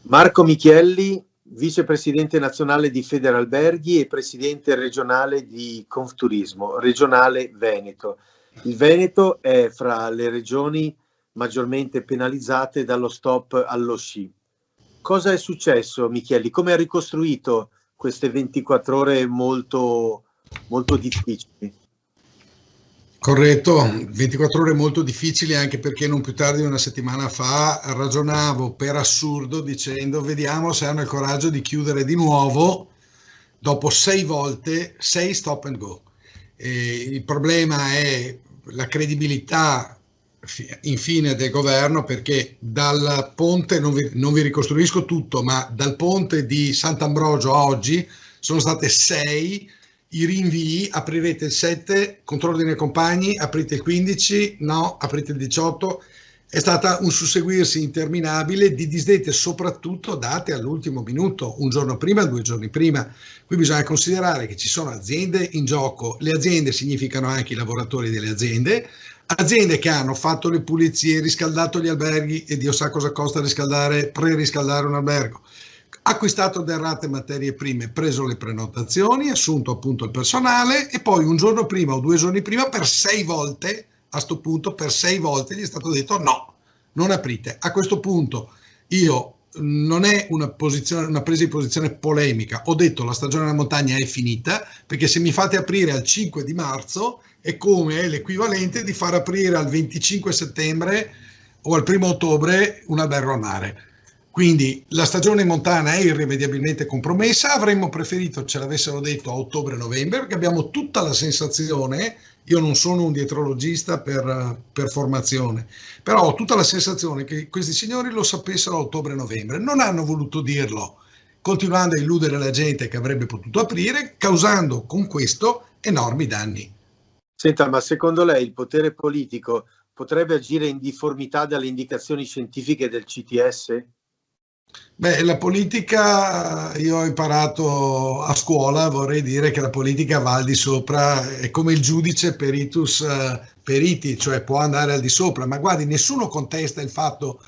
Marco Michielli, vicepresidente nazionale di Federalberghi e presidente regionale di Confturismo, regionale Veneto. Il Veneto è fra le regioni maggiormente penalizzate dallo stop allo sci. Cosa è successo, Michielli? Come ha ricostruito queste 24 ore molto difficili? Corretto, 24 ore molto difficili, anche perché non più tardi di una settimana fa ragionavo per assurdo dicendo vediamo se hanno il coraggio di chiudere di nuovo dopo 6 volte, 6 stop and go. Il problema è la credibilità infine del governo, perché dal ponte, non vi ricostruisco tutto, ma dal ponte di Sant'Ambrogio a oggi sono state 6 i rinvii. Aprirete il 7, contrordine compagni, aprite il 15, no, aprite il 18. È stata un susseguirsi interminabile di disdette, soprattutto date all'ultimo minuto, un giorno prima, 2 giorni prima. Qui bisogna considerare che ci sono aziende in gioco. Le aziende significano anche i lavoratori delle aziende che hanno fatto le pulizie, riscaldato gli alberghi, e Dio sa cosa costa pre-riscaldare un albergo, acquistato derrate materie prime, preso le prenotazioni, assunto appunto il personale, e poi un giorno prima o 2 giorni prima per 6 volte, a sto punto per 6 volte gli è stato detto no, non aprite. A questo punto io, non è una presa di posizione polemica, ho detto la stagione della montagna è finita, perché se mi fate aprire al 5 di marzo è come l'equivalente di far aprire al 25 settembre o al 1 ottobre un albergo a mare. Quindi la stagione montana è irrimediabilmente compromessa. Avremmo preferito ce l'avessero detto a ottobre-novembre, perché abbiamo tutta la sensazione, io non sono un dietrologista per formazione, però ho tutta la sensazione che questi signori lo sapessero a ottobre-novembre. Non hanno voluto dirlo, continuando a illudere la gente che avrebbe potuto aprire, causando con questo enormi danni. Senta, ma secondo lei il potere politico potrebbe agire in difformità dalle indicazioni scientifiche del CTS? Beh, la politica, io ho imparato a scuola, vorrei dire che la politica va al di sopra, è come il giudice peritus periti, cioè può andare al di sopra, ma guardi, nessuno contesta il fatto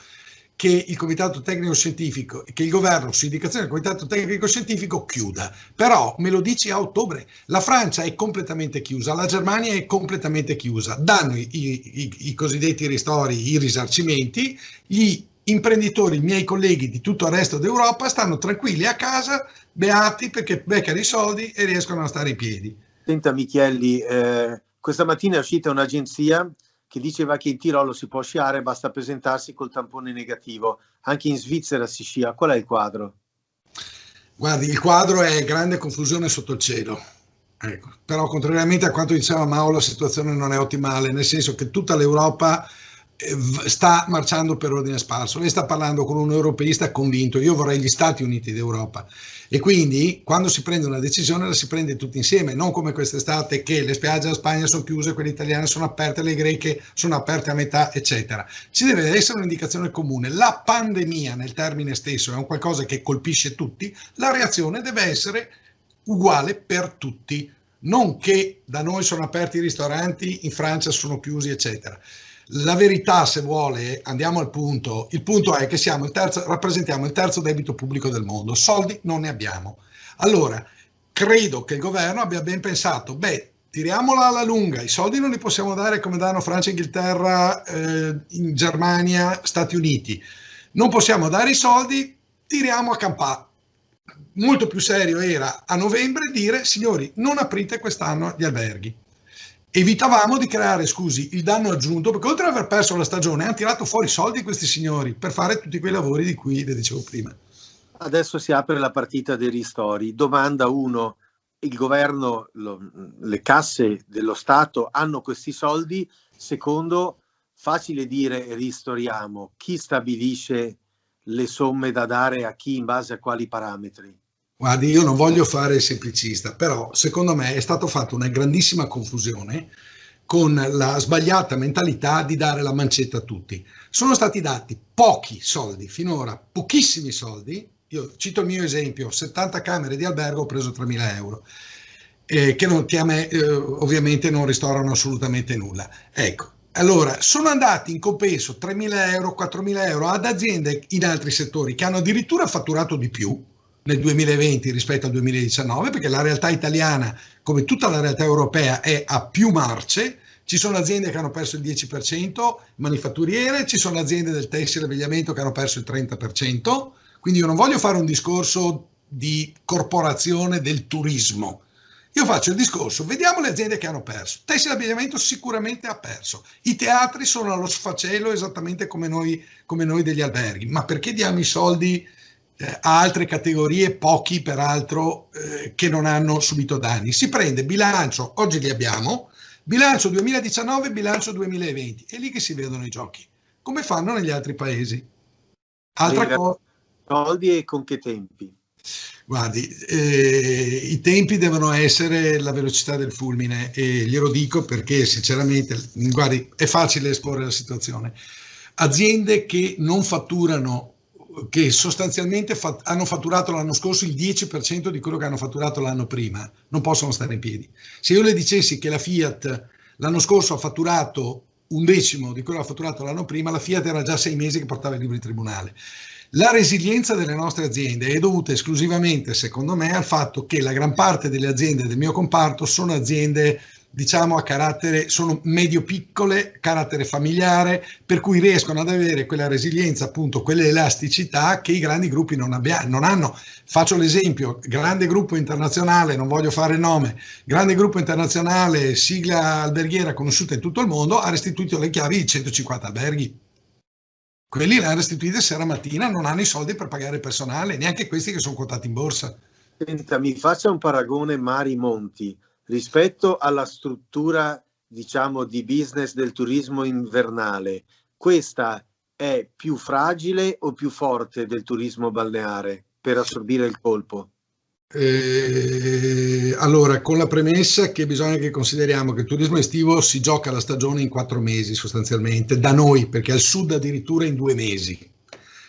che il Comitato Tecnico Scientifico, che il governo su indicazione del Comitato Tecnico Scientifico chiuda. Però me lo dici a ottobre, la Francia è completamente chiusa, la Germania è completamente chiusa, danno i cosiddetti ristori, i risarcimenti, gli imprenditori, i miei colleghi di tutto il resto d'Europa stanno tranquilli a casa, beati, perché beccano i soldi e riescono a stare in piedi. Senta Michielli, questa mattina è uscita un'agenzia che diceva che in Tirolo si può sciare, basta presentarsi col tampone negativo. Anche in Svizzera si scia. Qual è il quadro? Guardi, il quadro è grande confusione sotto il cielo. Ecco. Però contrariamente a quanto diceva Mao, la situazione non è ottimale, nel senso che tutta l'Europa sta marciando per ordine sparso. Lei sta parlando con un europeista convinto, io vorrei gli Stati Uniti d'Europa, e quindi quando si prende una decisione la si prende tutti insieme, non come quest'estate che le spiagge della Spagna sono chiuse, quelle italiane sono aperte, le greche sono aperte a metà, eccetera. Ci deve essere un'indicazione comune. La pandemia nel termine stesso è un qualcosa che colpisce tutti, la reazione deve essere uguale per tutti, non che da noi sono aperti i ristoranti, in Francia sono chiusi, eccetera. La verità, se vuole, andiamo al punto. Il punto è che rappresentiamo il terzo debito pubblico del mondo, soldi non ne abbiamo. Allora, credo che il governo abbia ben pensato, tiriamola alla lunga, i soldi non li possiamo dare come danno Francia, Inghilterra, in Germania, Stati Uniti. Non possiamo dare i soldi, tiriamo a campà. Molto più serio era a novembre dire, signori, non aprite quest'anno gli alberghi. Evitavamo di creare, il danno aggiunto, perché oltre ad aver perso la stagione hanno tirato fuori soldi questi signori per fare tutti quei lavori di cui le dicevo prima. Adesso si apre la partita dei ristori. Domanda 1, il governo, le casse dello Stato hanno questi soldi? Secondo, facile dire ristoriamo, chi stabilisce le somme da dare a chi in base a quali parametri? Guardi, io non voglio fare il semplicista, però secondo me è stato fatto una grandissima confusione con la sbagliata mentalità di dare la mancetta a tutti. Sono stati dati pochi soldi, finora pochissimi soldi. Io cito il mio esempio, 70 camere di albergo ho preso 3.000 euro, che a me ovviamente non ristorano assolutamente nulla. Ecco, Allora, sono andati in compenso 3.000 euro, 4.000 euro ad aziende in altri settori che hanno addirittura fatturato di più nel 2020 rispetto al 2019, perché la realtà italiana, come tutta la realtà europea, è a più marce. Ci sono aziende che hanno perso il 10%, manifatturiere, ci sono aziende del tessile e abbigliamento che hanno perso il 30%, quindi io non voglio fare un discorso di corporazione del turismo. Io faccio il discorso, vediamo le aziende che hanno perso. Tessile e abbigliamento sicuramente ha perso. I teatri sono allo sfacelo esattamente come noi degli alberghi. Ma perché diamo i soldi a altre categorie, pochi peraltro, che non hanno subito danni? Si prende bilancio, oggi li abbiamo, bilancio 2019, bilancio 2020. È lì che si vedono i giochi. Come fanno negli altri paesi? Altra cosa. Soldi e con che tempi? Guardi, i tempi devono essere la velocità del fulmine e glielo dico perché sinceramente, guardi, è facile esporre la situazione. Aziende che non fatturano, che sostanzialmente hanno fatturato l'anno scorso il 10% di quello che hanno fatturato l'anno prima, non possono stare in piedi. Se io le dicessi che la Fiat l'anno scorso ha fatturato un decimo di quello che ha fatturato l'anno prima, la Fiat era già 6 mesi che portava il libro in tribunale. La resilienza delle nostre aziende è dovuta esclusivamente, secondo me, al fatto che la gran parte delle aziende del mio comparto sono aziende, diciamo, a carattere, sono medio-piccole, carattere familiare, per cui riescono ad avere quella resilienza, appunto, quell'elasticità che i grandi gruppi non hanno. Faccio l'esempio, grande gruppo internazionale, non voglio fare nome, grande gruppo internazionale, sigla alberghiera conosciuta in tutto il mondo, ha restituito le chiavi di 150 alberghi. Quelli le hanno restituite sera mattina, non hanno i soldi per pagare il personale, neanche questi che sono quotati in borsa. Senta, mi faccia un paragone mari-monti rispetto alla struttura, diciamo, di business del turismo invernale. Questa è più fragile o più forte del turismo balneare per assorbire il colpo? Allora, con la premessa che bisogna che consideriamo che il turismo estivo si gioca la stagione in 4 mesi sostanzialmente, da noi, perché al sud addirittura in 2 mesi.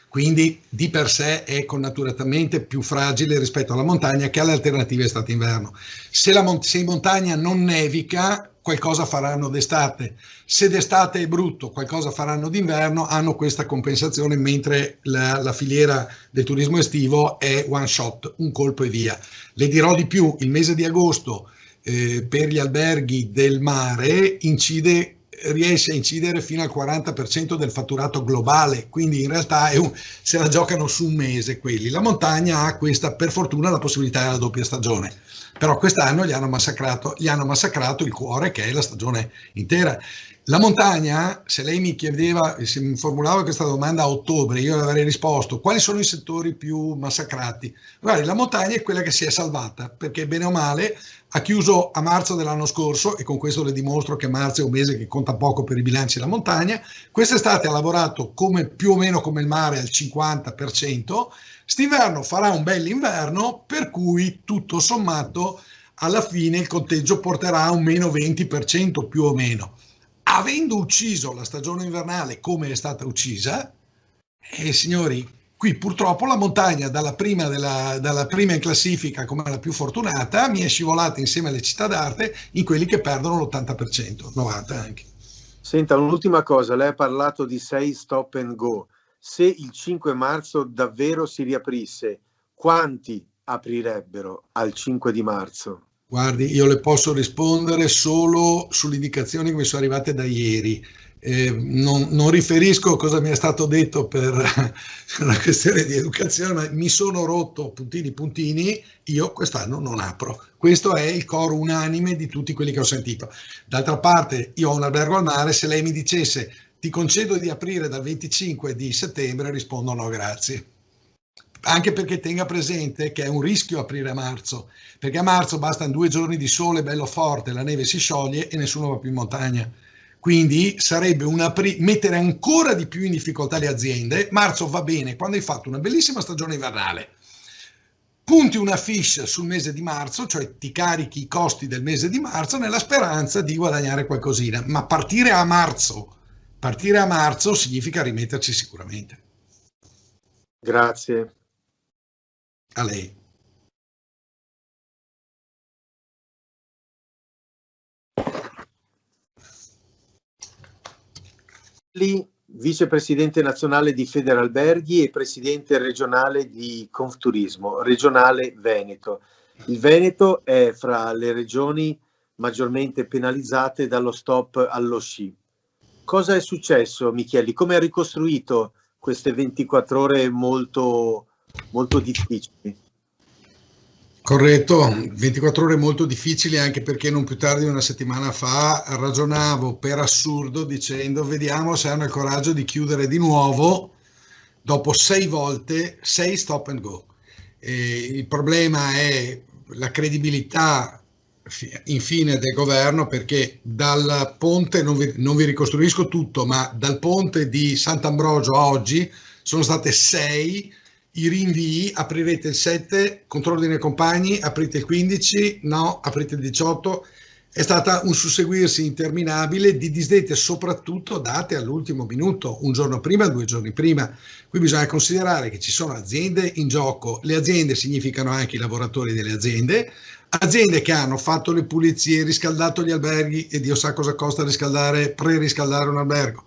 Quindi di per sé è connaturatamente più fragile rispetto alla montagna che alle alternative estate-inverno. Se in montagna non nevica, qualcosa faranno d'estate. Se d'estate è brutto, qualcosa faranno d'inverno, hanno questa compensazione, mentre la filiera del turismo estivo è one shot, un colpo e via. Le dirò di più, il mese di agosto per gli alberghi del mare riesce a incidere fino al 40% del fatturato globale, quindi in realtà se la giocano su un mese quelli. La montagna ha questa, per fortuna, la possibilità della doppia stagione, però quest'anno gli hanno massacrato il cuore, che è la stagione intera. La montagna, se lei mi chiedeva, se mi formulava questa domanda a ottobre, io le avrei risposto: quali sono i settori più massacrati? Guardi, la montagna è quella che si è salvata, perché bene o male ha chiuso a marzo dell'anno scorso, e con questo le dimostro che marzo è un mese che conta poco per i bilanci della montagna. Quest'estate ha lavorato più o meno come il mare al 50%, st'inverno farà un bell'inverno, per cui tutto sommato alla fine il conteggio porterà a un meno 20% più o meno. Avendo ucciso la stagione invernale come è stata uccisa, signori, qui purtroppo la montagna dalla prima in classifica come la più fortunata mi è scivolata insieme alle città d'arte in quelli che perdono l'80%, 90% anche. Senta, un'ultima cosa, lei ha parlato di 6 stop and go. Se il 5 marzo davvero si riaprisse, quanti aprirebbero al 5 di marzo? Guardi, io le posso rispondere solo sulle indicazioni che mi sono arrivate da ieri. Non riferisco cosa mi è stato detto per una questione di educazione, ma mi sono rotto puntini puntini, io quest'anno non apro. Questo è il coro unanime di tutti quelli che ho sentito. D'altra parte, io ho un albergo al mare, se lei mi dicesse ti concedo di aprire dal 25 di settembre, rispondo no, grazie. Anche perché tenga presente che è un rischio aprire a marzo, perché a marzo bastano 2 giorni di sole bello forte, la neve si scioglie e nessuno va più in montagna. Quindi sarebbe mettere ancora di più in difficoltà le aziende. Marzo va bene quando hai fatto una bellissima stagione invernale, punti una fiche sul mese di marzo, cioè ti carichi i costi del mese di marzo nella speranza di guadagnare qualcosina, ma partire a marzo significa rimetterci sicuramente. Grazie. A lei. vicepresidente nazionale di Federalberghi e presidente regionale di Confturismo, regionale Veneto. Il Veneto è fra le regioni maggiormente penalizzate dallo stop allo sci. Cosa è successo, Micheli? Come ha ricostruito queste 24 ore molto difficili? Corretto, 24 ore molto difficili, anche perché non più tardi di una settimana fa ragionavo per assurdo dicendo vediamo se hanno il coraggio di chiudere di nuovo dopo 6 volte, 6 stop and go. Il problema è la credibilità infine del governo, perché dal ponte, non vi ricostruisco tutto, ma dal ponte di Sant'Ambrogio a oggi sono state 6 i rinvii. Aprirete il 7, contrordine compagni, aprite il 15, no, aprite il 18. È stata un susseguirsi interminabile di disdette, soprattutto date all'ultimo minuto, un giorno prima, 2 giorni prima. Qui bisogna considerare che ci sono aziende in gioco. Le aziende significano anche i lavoratori delle aziende che hanno fatto le pulizie, riscaldato gli alberghi, e Dio sa cosa costa pre-riscaldare un albergo,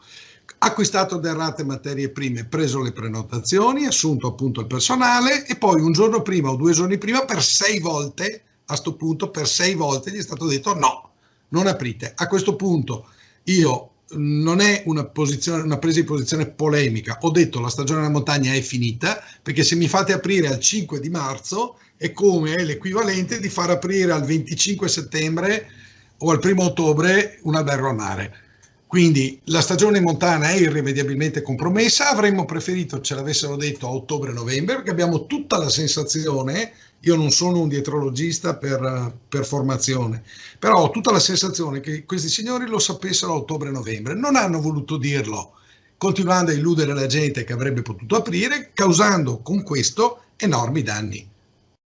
acquistato derrate materie prime, preso le prenotazioni, assunto appunto il personale, e poi un giorno prima o 2 giorni prima per 6 volte, a sto punto per 6 volte gli è stato detto no, non aprite. A questo punto io non è una presa di posizione polemica, ho detto la stagione della montagna è finita, perché se mi fate aprire al 5 di marzo è come l'equivalente di far aprire al 25 settembre o al 1 ottobre un albergo a mare. Quindi la stagione montana è irrimediabilmente compromessa. Avremmo preferito ce l'avessero detto a ottobre-novembre, perché abbiamo tutta la sensazione, io non sono un dietrologista per formazione, però ho tutta la sensazione che questi signori lo sapessero a ottobre-novembre. Non hanno voluto dirlo, continuando a illudere la gente che avrebbe potuto aprire, causando con questo enormi danni.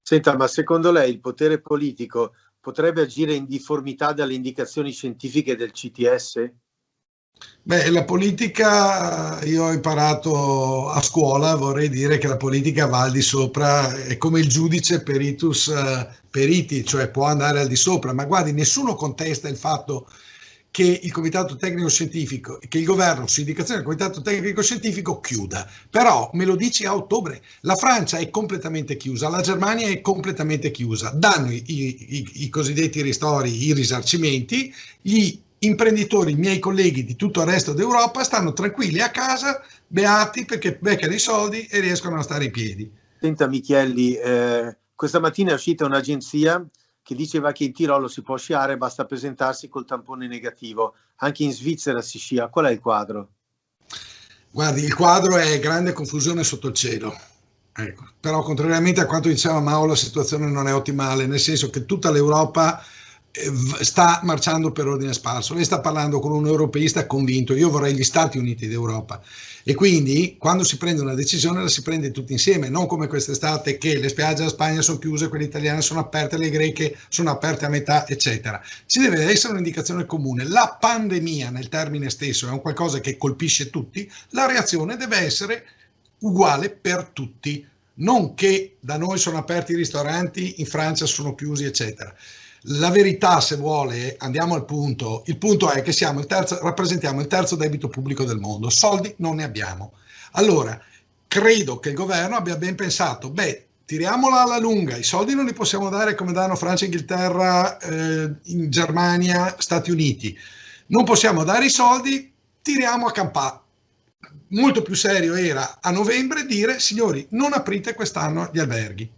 Senta, ma secondo lei il potere politico potrebbe agire in difformità dalle indicazioni scientifiche del CTS? Beh, la politica, io ho imparato a scuola, vorrei dire che la politica va al di sopra, è come il giudice peritus periti, cioè può andare al di sopra, ma guardi, nessuno contesta il fatto che il Comitato Tecnico Scientifico, che il governo su indicazione del Comitato Tecnico Scientifico chiuda, però me lo dici a ottobre. La Francia è completamente chiusa, la Germania è completamente chiusa, danno i cosiddetti ristori, i risarcimenti, gli imprenditori, i miei colleghi di tutto il resto d'Europa stanno tranquilli a casa, beati, perché beccano i soldi e riescono a stare in piedi. Senta Micheli, questa mattina è uscita un'agenzia che diceva che in Tirolo si può sciare, basta presentarsi col tampone negativo. Anche in Svizzera si scia. Qual è il quadro? Guardi, il quadro è grande confusione sotto il cielo. Ecco. Però contrariamente a quanto diceva Mao, la situazione non è ottimale, nel senso che tutta l'Europa sta marciando per ordine sparso. Lei sta parlando con un europeista convinto, io vorrei gli Stati Uniti d'Europa, e quindi quando si prende una decisione la si prende tutti insieme, non come quest'estate che le spiagge della Spagna sono chiuse, quelle italiane sono aperte, le greche sono aperte a metà, eccetera. Ci deve essere un'indicazione comune. La pandemia nel termine stesso è un qualcosa che colpisce tutti, la reazione deve essere uguale per tutti, non che da noi sono aperti i ristoranti, in Francia sono chiusi, eccetera. La verità, se vuole, andiamo al punto. Il punto è che rappresentiamo il terzo debito pubblico del mondo. Soldi non ne abbiamo. Allora, credo che il governo abbia ben pensato, tiriamola alla lunga, i soldi non li possiamo dare come danno Francia, Inghilterra, in Germania, Stati Uniti. Non possiamo dare i soldi, tiriamo a campà. Molto più serio era a novembre dire, signori, non aprite quest'anno gli alberghi.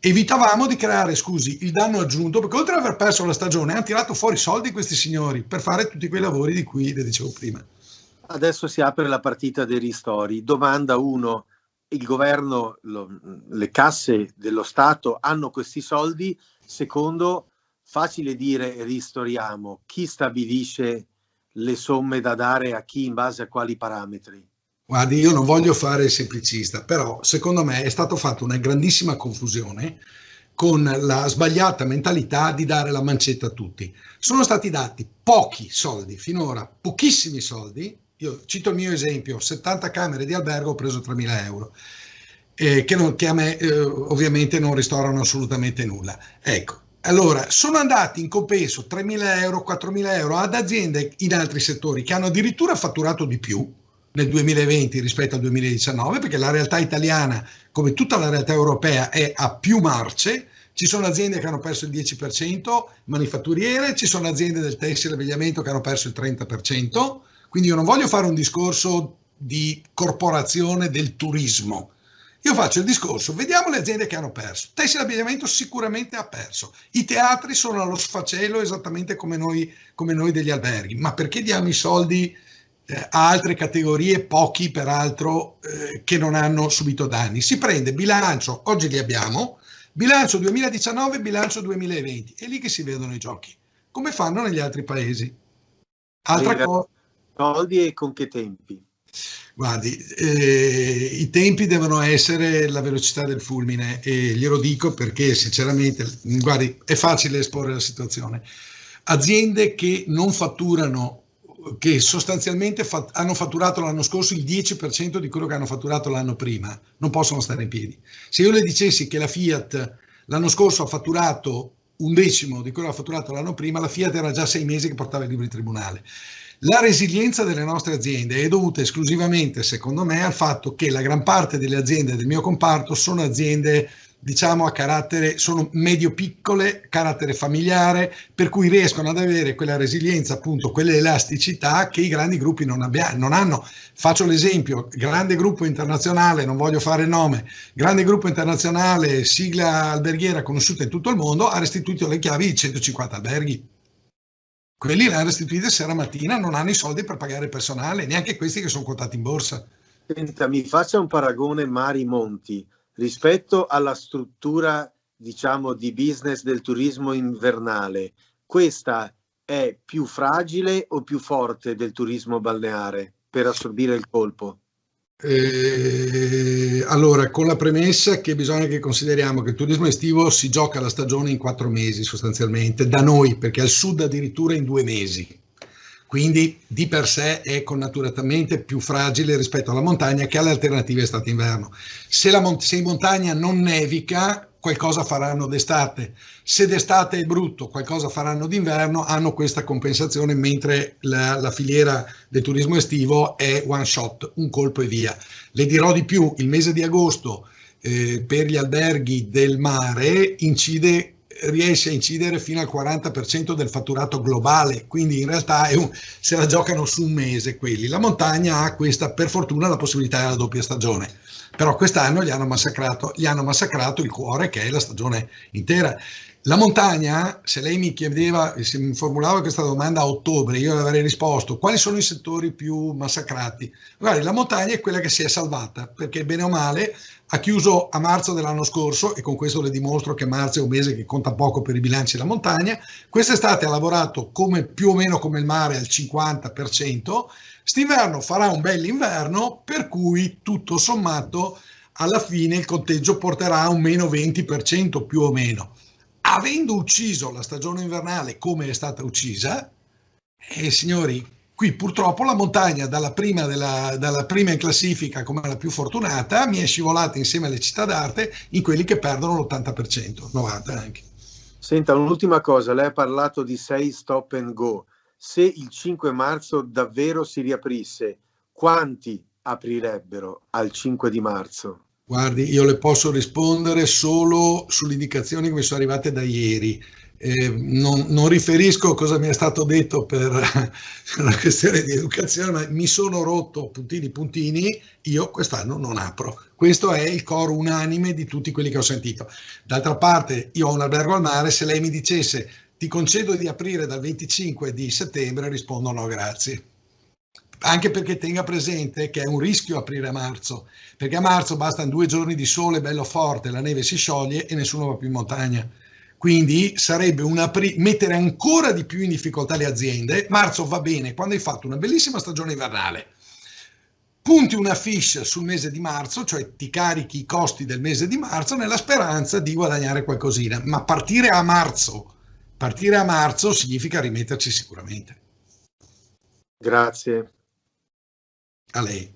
Evitavamo di creare, il danno aggiunto, perché oltre ad aver perso la stagione hanno tirato fuori soldi questi signori per fare tutti quei lavori di cui le dicevo prima. Adesso si apre la partita dei ristori. Domanda 1, il governo, le casse dello Stato hanno questi soldi? Secondo, facile dire ristoriamo, chi stabilisce le somme da dare a chi in base a quali parametri? Guardi, io non voglio fare il semplicista, però secondo me è stato fatto una grandissima confusione con la sbagliata mentalità di dare la mancetta a tutti. Sono stati dati pochi soldi, finora pochissimi soldi. Io cito il mio esempio, 70 camere di albergo ho preso 3.000 euro, che a me ovviamente non ristorano assolutamente nulla. Ecco, Allora, sono andati in compenso 3.000 euro, 4.000 euro ad aziende in altri settori che hanno addirittura fatturato di più nel 2020 rispetto al 2019, perché la realtà italiana, come tutta la realtà europea, è a più marce. Ci sono aziende che hanno perso il 10%, manifatturiere, ci sono aziende del tessile e abbigliamento che hanno perso il 30%, quindi io non voglio fare un discorso di corporazione del turismo. Io faccio il discorso, vediamo le aziende che hanno perso. Tessile e abbigliamento sicuramente ha perso. I teatri sono allo sfacelo esattamente come noi degli alberghi. Ma perché diamo i soldi a altre categorie, pochi peraltro, che non hanno subito danni? Si prende bilancio, oggi li abbiamo, bilancio 2019, bilancio 2020. È lì che si vedono i giochi. Come fanno negli altri paesi? Altra cosa. Soldi e con che tempi? Guardi, i tempi devono essere la velocità del fulmine e glielo dico perché sinceramente, guardi, è facile esporre la situazione. Aziende che non fatturano, che sostanzialmente hanno fatturato l'anno scorso il 10% di quello che hanno fatturato l'anno prima, non possono stare in piedi. Se io le dicessi che la Fiat l'anno scorso ha fatturato un decimo di quello che ha fatturato l'anno prima, la Fiat era già 6 mesi che portava il libro in tribunale. La resilienza delle nostre aziende è dovuta esclusivamente, secondo me, al fatto che la gran parte delle aziende del mio comparto sono aziende, diciamo, a carattere, sono medio-piccole, carattere familiare, per cui riescono ad avere quella resilienza, appunto, quell'elasticità che i grandi gruppi non hanno. Faccio l'esempio, grande gruppo internazionale, non voglio fare il nome, grande gruppo internazionale, sigla alberghiera conosciuta in tutto il mondo, ha restituito le chiavi di 150 alberghi. Quelli le hanno restituite sera mattina, non hanno i soldi per pagare il personale, neanche questi che sono quotati in borsa. Senta, mi faccia un paragone mari-monti rispetto alla struttura, diciamo, di business del turismo invernale. Questa è più fragile o più forte del turismo balneare per assorbire il colpo? Allora, con la premessa che bisogna che consideriamo che il turismo estivo si gioca la stagione in 4 mesi sostanzialmente, da noi, perché al sud addirittura in 2 mesi. Quindi di per sé è connaturatamente più fragile rispetto alla montagna che alle alternative estate-inverno. Se in montagna non nevica, qualcosa faranno d'estate. Se d'estate è brutto, qualcosa faranno d'inverno, hanno questa compensazione, mentre la filiera del turismo estivo è one shot, un colpo e via. Le dirò di più, il mese di agosto per gli alberghi del mare riesce a incidere fino al 40% del fatturato globale, quindi in realtà se la giocano su un mese quelli. La montagna ha questa, per fortuna, la possibilità della doppia stagione, però quest'anno gli hanno massacrato il cuore, che è la stagione intera. La montagna, se lei mi chiedeva, se mi formulava questa domanda a ottobre, io le avrei risposto: quali sono i settori più massacrati? Guardi, la montagna è quella che si è salvata, perché bene o male ha chiuso a marzo dell'anno scorso, e con questo le dimostro che marzo è un mese che conta poco per i bilanci della montagna. Quest'estate ha lavorato più o meno come il mare al 50%, st'inverno farà un bell'inverno, per cui tutto sommato alla fine il conteggio porterà a un meno 20% più o meno. Avendo ucciso la stagione invernale come è stata uccisa, signori, qui purtroppo la montagna dalla prima in classifica come la più fortunata mi è scivolata insieme alle città d'arte in quelli che perdono l'80%, 90% anche. Senta, un'ultima cosa, lei ha parlato di 6 stop and go. Se il 5 marzo davvero si riaprisse, quanti aprirebbero al 5 di marzo? Guardi, io le posso rispondere solo sulle indicazioni che mi sono arrivate da ieri. Non riferisco cosa mi è stato detto per una questione di educazione, ma mi sono rotto puntini, io quest'anno non apro. Questo è il coro unanime di tutti quelli che ho sentito. D'altra parte, io ho un albergo al mare, se lei mi dicesse ti concedo di aprire dal 25 di settembre, rispondo no, grazie. Anche perché tenga presente che è un rischio aprire a marzo, perché a marzo bastano 2 giorni di sole bello forte, la neve si scioglie e nessuno va più in montagna. Quindi sarebbe mettere ancora di più in difficoltà le aziende. Marzo va bene quando hai fatto una bellissima stagione invernale, punti una fiche sul mese di marzo, cioè ti carichi i costi del mese di marzo nella speranza di guadagnare qualcosina, ma partire a marzo significa rimetterci sicuramente. Grazie. A lei.